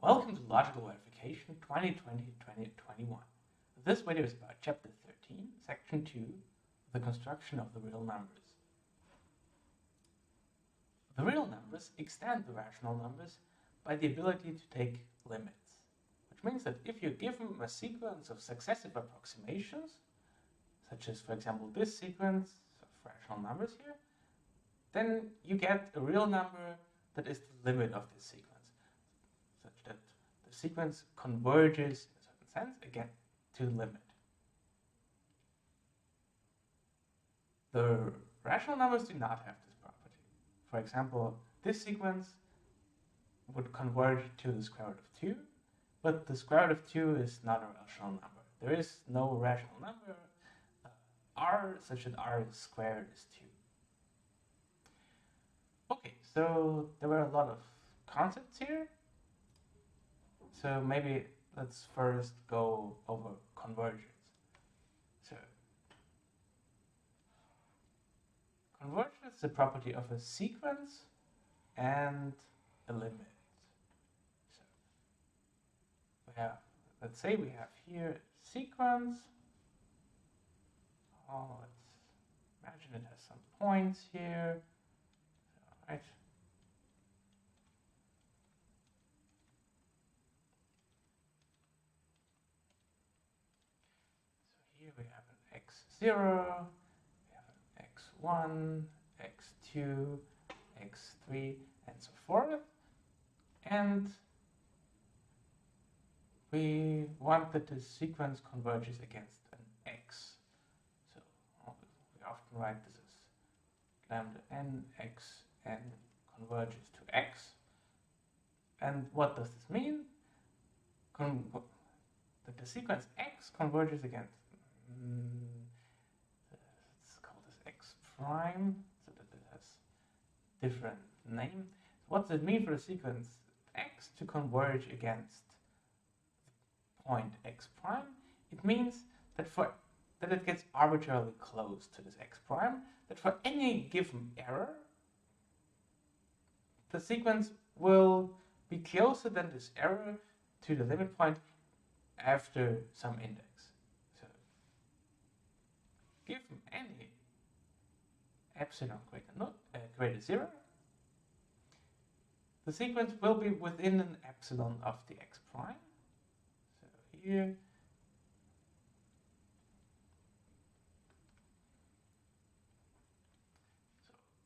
Welcome to Logical Verification 2020-2021. This video is about Chapter 13, Section 2, the construction of the real numbers. The real numbers extend the rational numbers by the ability to take limits, which means that if you give them a sequence of successive approximations, such as, for example, this sequence of rational numbers here, then you get a real number that is the limit of this sequence, such that the sequence converges in a certain sense again to the limit. The rational numbers do not have this property. For example, this sequence would converge to the square root of 2, but the square root of 2 is not a rational number. There is no rational number r such that r squared is 2. Okay, so there were a lot of concepts here. So maybe let's first go over convergence. So convergence is a property of a sequence and a limit. So we have, let's say we have here a sequence. Oh, let's imagine it has some points here. Right. So here we have an x0, we have an x1, x2, x3, and so forth. And we want that the sequence converges against an x. So we often write this as lambda n x n converges to x. And what does this mean? That the sequence x converges against, let's call this x prime, so that it has different name. So what does it mean for the sequence x to converge against the point x prime? It means that that it gets arbitrarily close to this x prime, that for any given error, the sequence will be closer than this error to the limit point after some index. So, given any epsilon greater 0, the sequence will be within an epsilon of the x prime. So here,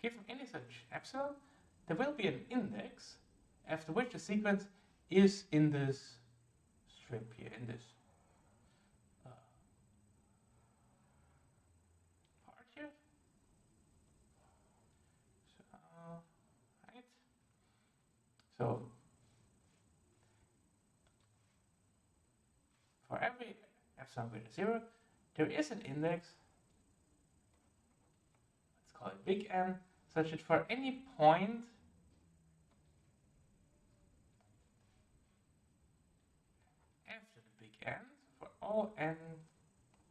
given any such epsilon, there will be an index after which the sequence is in this strip here, in this part here. So, right. So, for every epsilon greater 0, there is an index, let's call it big N, such that for any point after the big N, for all n,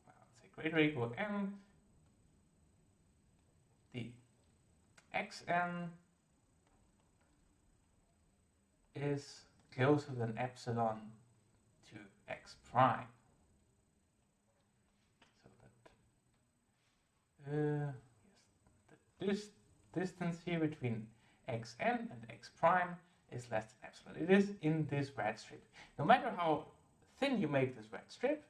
well, let's say greater or equal to n, the xn is closer than epsilon to x prime. So that this distance here between xn and x prime is less than epsilon. It is in this red strip. No matter how thin you make this red strip,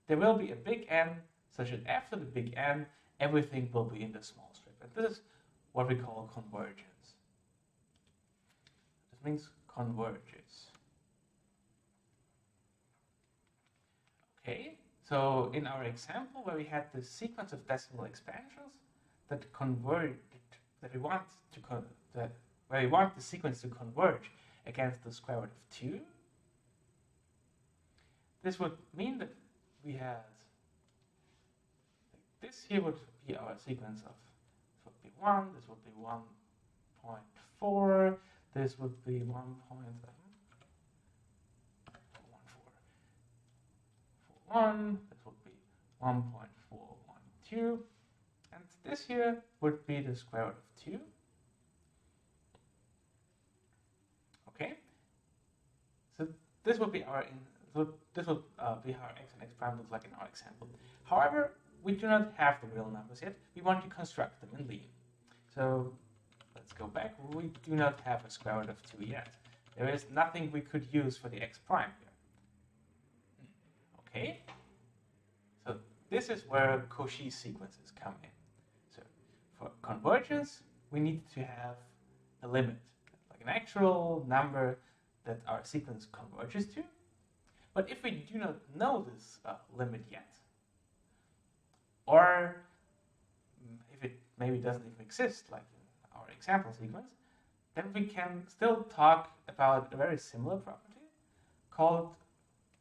there will be a big N such that after the big N, everything will be in the small strip. And this is what we call convergence. This means converges. Okay, so in our example where we had this sequence of decimal expansions that converged, where we want the sequence to converge against the square root of 2, this would mean that we had, this here would be our sequence of, this would be 1, this would be 1.4, this would be 1.41, this would be 1.412, and this here would be the square root of 2. Okay, So this would be this would be how x and x prime looks like in our example. However, we do not have the real numbers yet. We want to construct them in Lean. So let's go back. We do not have a square root of 2 yet. There is nothing we could use for the x prime here. Okay. So this is where Cauchy sequences come in. So for convergence, we need to have a limit, like an actual number that our sequence converges to. But if we do not know this limit yet, or if it maybe doesn't even exist, like in our example sequence, then we can still talk about a very similar property called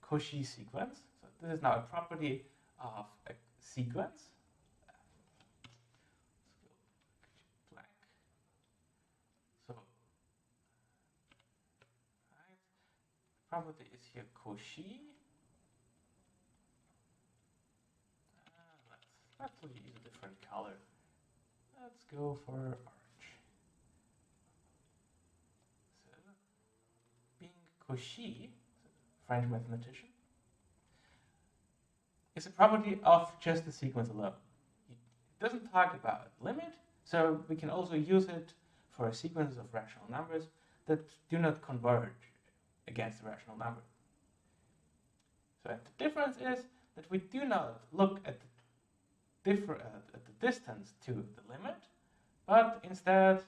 Cauchy sequence. So this is now a property of a sequence. Black. So right, property is here Cauchy. Let's use a different color. Let's go for orange. So, being Cauchy, French mathematician, is a property of just the sequence alone. It doesn't talk about limit, so we can also use it for a sequence of rational numbers that do not converge against the rational number. So the difference is that we do not look at the distance to the limit, but instead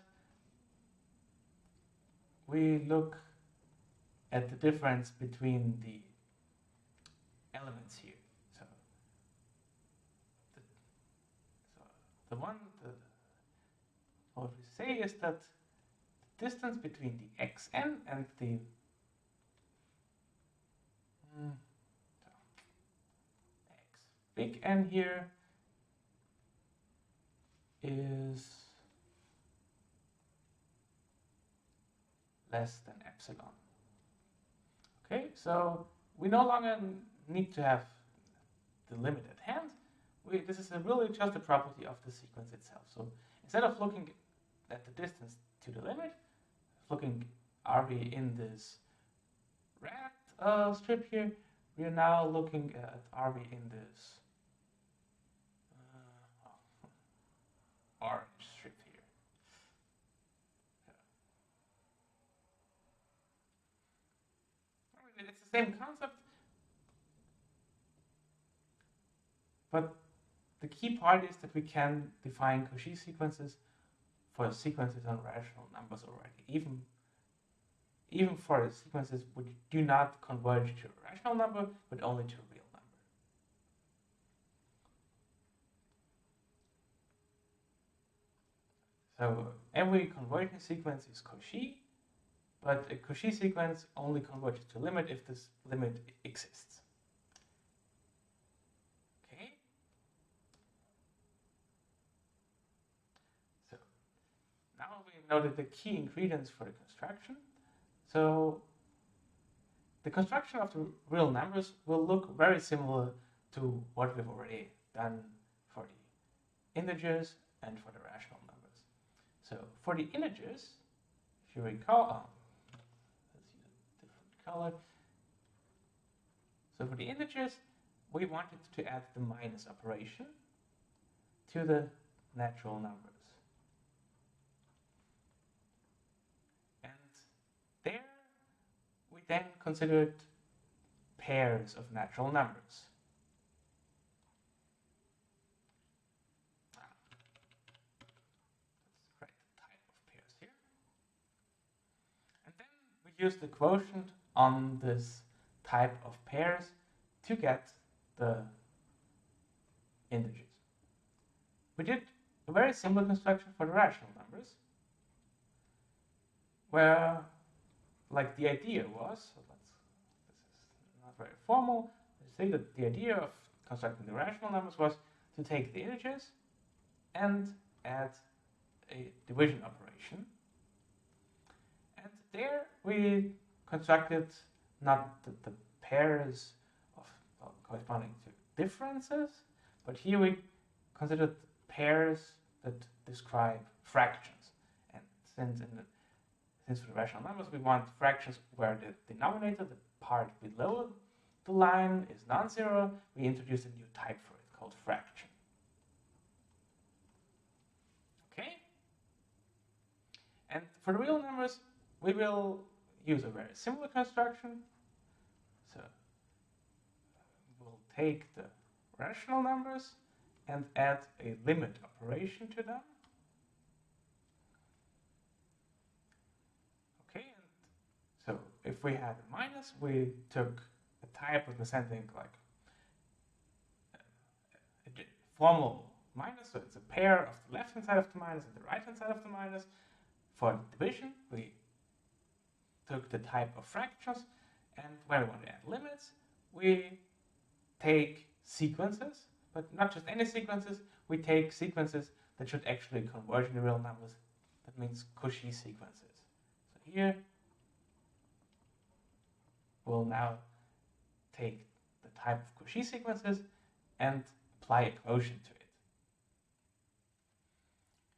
we look at the difference between the elements here. So what we say is that the distance between the xn and the x big N here is less than epsilon. Okay, so we no longer need to have the limit at hand. This is really just a property of the sequence itself. So instead of looking at the distance to the limit, looking are we in this red strip here, we are now looking at are we in this orange strip here. It's the same concept, but the key part is that we can define Cauchy sequences for sequences on rational numbers already, even for sequences which do not converge to a rational number, but only to a real number. So every convergence sequence is Cauchy, but a Cauchy sequence only converges to a limit if this limit exists. Okay. So now we noted the key ingredients for the construction. So the construction of the real numbers will look very similar to what we've already done for the integers and for the rational numbers. So for the integers, if you recall, let's use a different color. So for the integers, we wanted to add the minus operation to the natural numbers. And there we then considered pairs of natural numbers. Let's write the type of pairs here. And then we used the quotient on this type of pairs to get the integers. We did a very similar construction for the rational numbers, where like the idea was, so this is not very formal, let's say that the idea of constructing the rational numbers was to take the integers and add a division operation. And there we constructed not the pairs of corresponding to differences, but here we considered pairs that describe fractions. And since in the since for the rational numbers we want fractions where the denominator, the part below the line, is non-zero, we introduce a new type for it called fraction. Okay? And for the real numbers, we will use a very similar construction. So we'll take the rational numbers and add a limit operation to them. Okay, and so if we had a minus, we took a type of something like a formal minus, so it's a pair of the left-hand side of the minus and the right-hand side of the minus. For division, we took the type of fractions, and when we want to add limits, we take sequences, but not just any sequences, we take sequences that should actually converge into real numbers. That means Cauchy sequences. So here, we'll now take the type of Cauchy sequences and apply a quotient to it.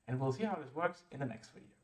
And we'll see how this works in the next video.